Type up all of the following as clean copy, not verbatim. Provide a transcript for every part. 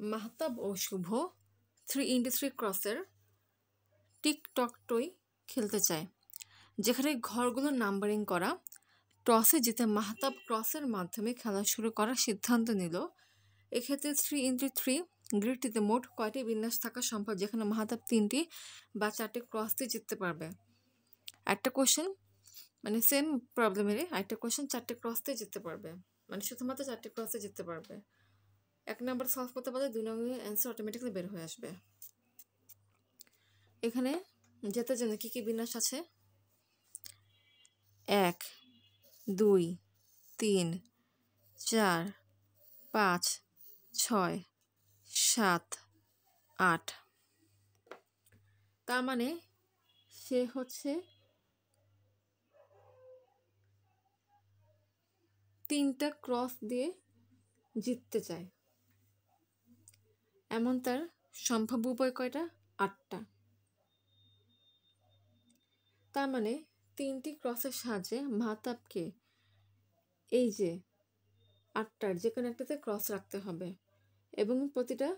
মাহতাব ও শুভ 3x3 ক্রসের TikTok টই খেলতে চায়, যেখানে ঘরগুলো নাম্বারিং করা। টসে জিতে মাহতাব ক্রসের মাধ্যমে খেলা শুরু করার সিদ্ধান্ত নিল। এক্ষেত্রে 3x3 গ্রিডটিতে মোট কয়টি বিন্যাস থাকা সম্ভব, যেখানে মাহতাব 3টি বা 4টি ক্রস দিয়ে জিততে পারবে? একটা কোয়েশ্চেন মানে সেম প্রবলেমেরই একটা কোয়েশ্চেন 4টে ক্রস দিয়ে জিততে পারবে, মানে শুধুমাত্র 4টে ক্রস দিয়ে জিততে পারবে। 1 নাম্বার সলভ করতে পারলে 2 নম্বরের অ্যান্সার অটোমেটিক্যালি বের হয়ে আসবে। এখানে জেতার জন্য কী কী বিন্যাস আছে? 1 2 3 4 5 6 7 8। তার মানে সে হচ্ছে 3টা ক্রস দিয়ে জিততে চায়, এমন তার সম্ভাব্য উপায় কয়টা? 8টা। তার মানে 3টি ক্রসের সাহায্যে মাহতাবকে এই যে 8টার যে কোনো একটাতে ক্রস রাখতে হবে, এবং প্রতিটা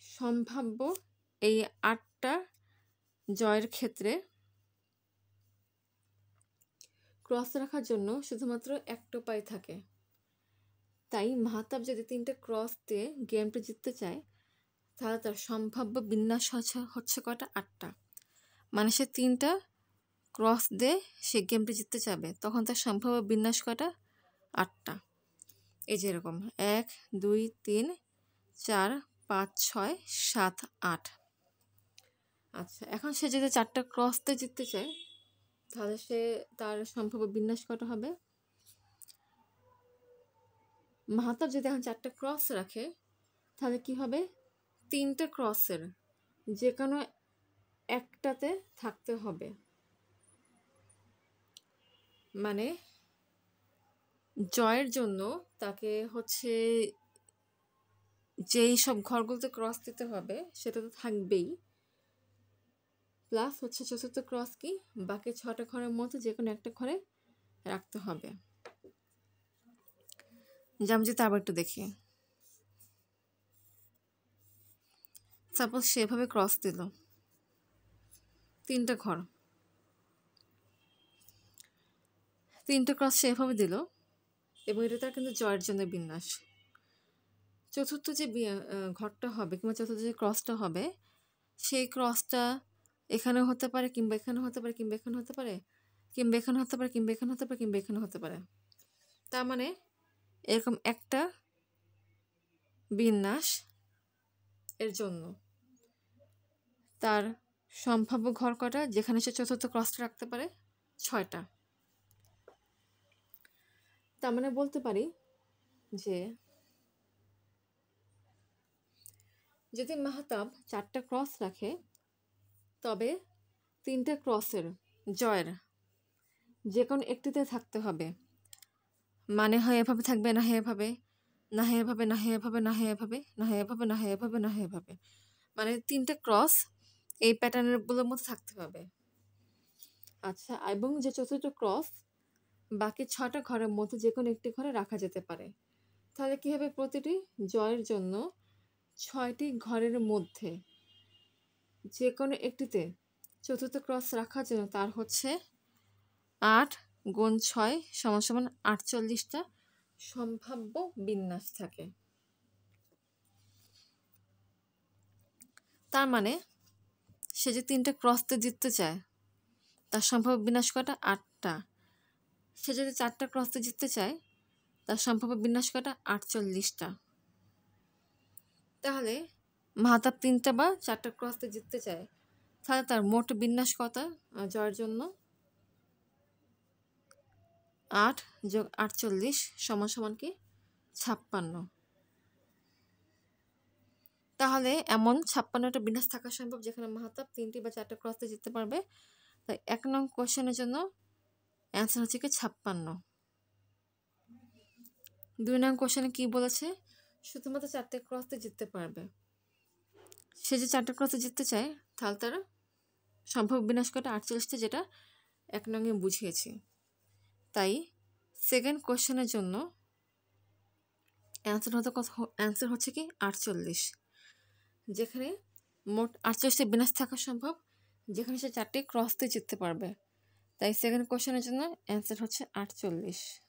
সম্ভাব্য এই 8টা জয়ের ক্ষেত্রে ক্রস রাখার জন্য শুধুমাত্র একটা উপায় থাকে। তাই মাহতাব যদি 3টে ক্রস দিয়ে গেমটা জিততে চায়, তাহলে তার সম্ভাব্য বিন্যাস হচ্ছে কয়টা? 8টা। মানে সে 3টা ক্রস দিয়ে সে গেমটা জিততে চাবে, তখন তার সম্ভাব্য বিন্যাস কয়টা? 8টা। এই যে এরকম 1 2 3 4 5 6 7 8। আচ্ছা, এখন সে যদি 4টা ক্রস দিয়ে জিততে চায়, তাহলে তার সম্ভাব্য বিন্যাস কয়টা হবে? মাহতাব যদি এখন 4টা ক্রস রাখে, তাহলে কি হবে? 3টে ক্রসের যে কোনো একটাতে থাকতে হবে। মানে জয়ের জন্য তাকে হচ্ছে যেই সব ঘরগুলোতে ক্রস দিতে হবে সেটা তো থাকবেই, প্লাস হচ্ছে চতুর্থ ক্রস কি বাকি 6টা ঘরের মধ্যে যে কোনো একটা ঘরে রাখতে হবে। আমি যদি আবার একটু দেখি, সাপোজ সেভাবে ক্রস দিল 3টা ঘর, 3টে ক্রস সেভাবে দিল, এবং এটা তার কিন্তু জয়ের জন্য বিন্যাস। চতুর্থ যে ঘরটা হবে কিংবা চতুর্থ যে ক্রসটা হবে, সেই ক্রসটা এখানেও হতে পারে, কিংবা এখানে হতে পারে, কিংবা এখানে হতে পারে, কিংবা এখানে হতে পারে, কিংবা এখানে হতে পারে, কিংবা এখানে হতে পারে। তার মানে এরকম একটা বিন্যাস এর জন্য তার সম্ভাব্য ঘর কটা, যেখানে সে চতুর্থ ক্রসটা রাখতে পারে? 6টা। তার মানে বলতে পারি যে যদি মাহতাব 4টা ক্রস রাখে, তবে 3টে ক্রসের জয়ের যে কোনো একটিতে থাকতে হবে। মানে হয় এভাবে থাকবে, না হয় এভাবে, না হয় এভাবে, না হয় এভাবে, না হয় এভাবে, না হয় এভাবে, না হয় এভাবে, না হয় এভাবে। মানে 3টে ক্রস এই প্যাটার্নগুলোর মধ্যে থাকতে হবে। আচ্ছা, এবং যে চতুর্থ ক্রস বাকি 6টা ঘরের মধ্যে যে কোনো একটি ঘরে রাখা যেতে পারে। তাহলে কী হবে? প্রতিটি জয়ের জন্য 6টি ঘরের মধ্যে যে কোনো একটিতে চতুর্থ ক্রস রাখার জন্য তার হচ্ছে 8 গুণ 6 = 48টা সম্ভাব্য বিন্যাস থাকে। তার মানে সে যে 3টে ক্রসতে জিততে চায়, তার সম্ভাব্য বিন্যাস কয়টা? 8টা। সে যদি 4টা ক্রসতে জিততে চায়, তার সম্ভাব্য বিন্যাস কয়টা? 48টা। তাহলে মাহতাব 3টা বা 4টা ক্রসতে জিততে চায়, তাহলে তার মোট বিন্যাস কত জয়ের জন্য? 8 যোগ 48 সমান কি? 56। তাহলে এমন 56টা বিন্যাস থাকা সম্ভব যেখানে মাহতাব 3টি বা 4টা ক্রসতে জিততে পারবে। তাই 1 নং কোয়েশ্চেনের জন্য অ্যান্সার হচ্ছে কি 56। 2 নং কোয়েশ্চেনে কি বলেছে? শুধুমাত্র 4টে ক্রসতে জিততে পারবে। সে যে 4টে ক্রসে জিততে চায়, তাহলে তার সম্ভাব্য বিন্যাস কয়টা? 48টা, যেটা 1 নংয়ে বুঝিয়েছি। তাই সেকেন্ড কোয়েশ্চেনের জন্য অ্যান্সার হচ্ছে কি? 48। যেখানে মোট 48টি বিন্যাস থাকা সম্ভব, যেখানে সে 4টি ক্রস দিয়ে জিততে পারবে। তাই সেকেন্ড কোশ্চেনের জন্য অ্যান্সার হচ্ছে 48।